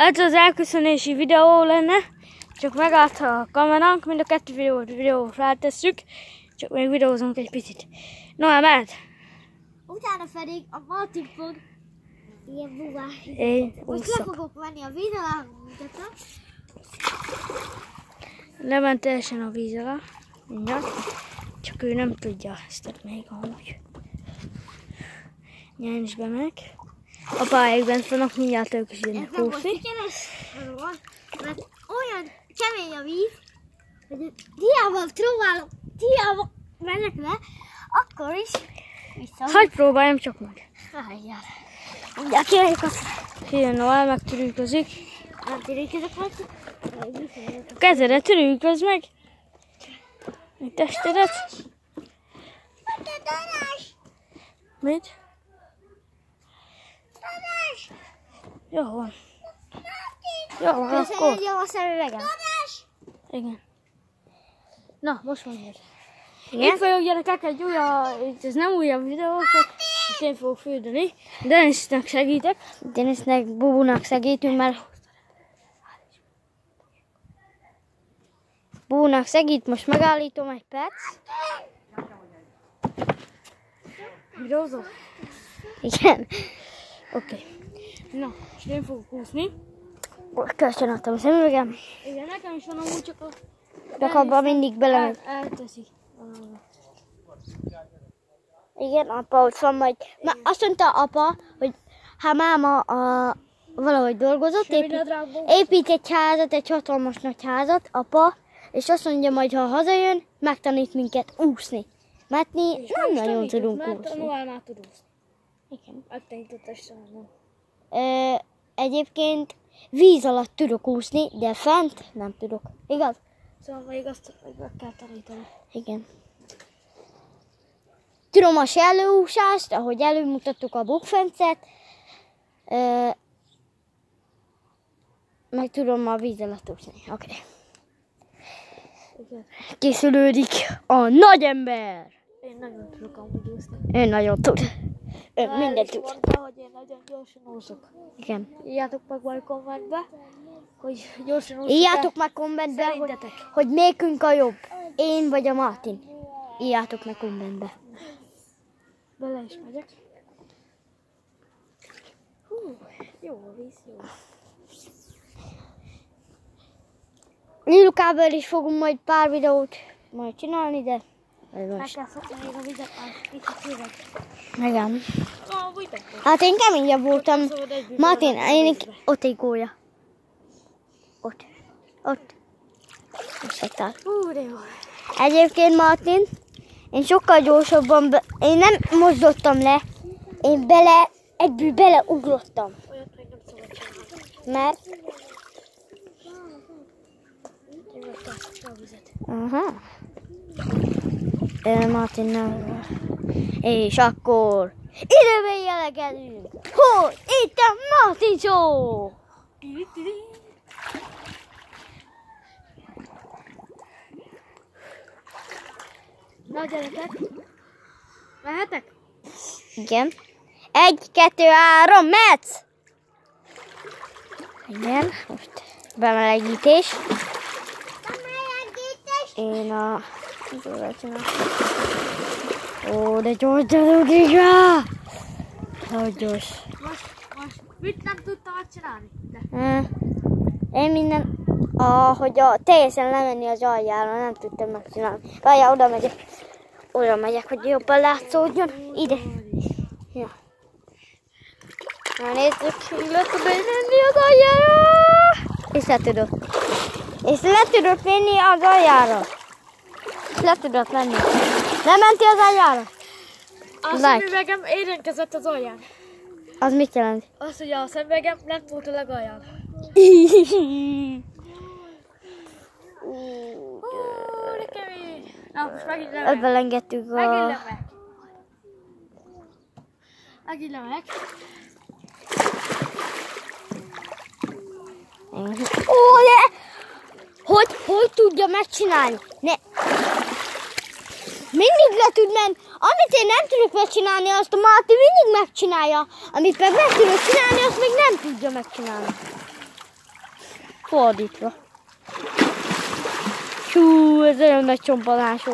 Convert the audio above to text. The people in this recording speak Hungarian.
Ez az elköszönési videó lenne, csak megállt a kameránk, mind a kettő videót feltesszük, csak még videózunk egy picit. No, mehet! Utána pedig a Martin fog ilyen buvás. Most le fogok venni a víz alá, mutatom. Lement teljesen a víz alá, mindjárt. Csak ő nem tudja ezt még amúgy. Nyilván is bemegy. A pályák bent vannak, mindjárt ők is jönnek kúszni. Ez kúszni. nem volt mert olyan kemény a víz, hogy hiába próbálok, hiába mennek le, akkor is vissza. Hagyj próbáljam csak meg. Hájjál. Mindjárt kimegyek azt. Figyelj, Noel megtörűközik. Nem törőkezek meg. A kezedet törűköz meg. A testedet. Mit? Jó van. Jó van, akkor. Köszönjük a szemüvegem. Igen. Na, most mondjad. Igen? Itt vagyok, gyerekek, egy újabb, ez nem újabb videó, csak én fogok fürdeni. Denisnek segítek. Denisnek, Bubunak segítünk, mert Bubunak segít, most megállítom egy perc. Videózol? Igen. Oké. Na, most én fogok úszni. Köszönöm a szemüvegem. Igen, nekem is van amúgy, csak a... Csak abban mindig belemegy. Elteszi. Igen, apa ott van majd. Azt mondta apa, hogy ha máma valahogy dolgozott, épít egy házat, egy hatalmas nagy házat, apa, és azt mondja majd, ha hazajön, megtanít minket úszni. Mert mi nem nagyon tudunk úszni. Noel már tud úszni. Igen. Megtanított testvérem. Egyébként víz alatt tudok úszni, de fent nem tudok. Igaz? Szóval még azt meg kell tanítani. Igen. Tudom a sellőúsást, ahogy előmutattuk a bukfencet. Meg tudom a víz alatt úszni. Oké. Készülődik a nagy ember. Én nagyon tudok amúgy úszni. Ő nagyon tud. Ő mindent tud. Mondta, hogy én nagyon gyorsan úszok. Igen. Írjátok meg majd kommentbe, hogy gyorsan úszok. Írjátok meg kommentbe, hogy melyikünk a jobb. Én vagy a Martin. Írjátok meg kommentbe. Bele is megyek. Hú, jó a víz, jó. Lilukából is fogunk majd pár videót majd csinálni, de ez Meg most. kell szokni még a vizet, kicsit hívek. Igen. Hát én keményebb voltam. Martin, ott egy gólya. Ott. Összektál. Hú, de jó. Egyébként Martin, én sokkal gyorsabban, én nem mozdultam le, én egyből beleugrottam. Olyat még nem szabad csinálni. Mert? Én vettem a vizet. Aha. Martin nem. És akkor időben jelegelünk, hogy itt a Martin Show! Na gyerekek, mehetek? Igen. 1, 2, 3, metsz! Igen, most bemelegítés. Én a... Ó, de gyors gyalogig rá! Hogy gyors. Most mit nem tudtam megcsinálni? Én minden... hogy teljesen lemenni az aljára, nem tudtam megcsinálni. Várjál, oda megyek, hogy jobban látszódjon. Ide. Ja. Na nézzük, hogy le tud menni az aljára. És le tudok menni az aljára. Le tudok menni. Nem menti az aljára? A szemüvegem érintkezett az alján. Az mit jelent? Az, hogy a szemüvegem lent volt a legalján. De kemény. Na, most megint lemegyek. Elbelengedtük Megint lemegyek. Ó, de... Hogy tudja megcsinálni? Mindig le tud menni. Amit én nem tudok megcsinálni, azt a Martin mindig megcsinálja. Amit meg tudok csinálni, azt még nem tudja megcsinálni. fordítva. Hú, ez olyan nagy csompalás volt.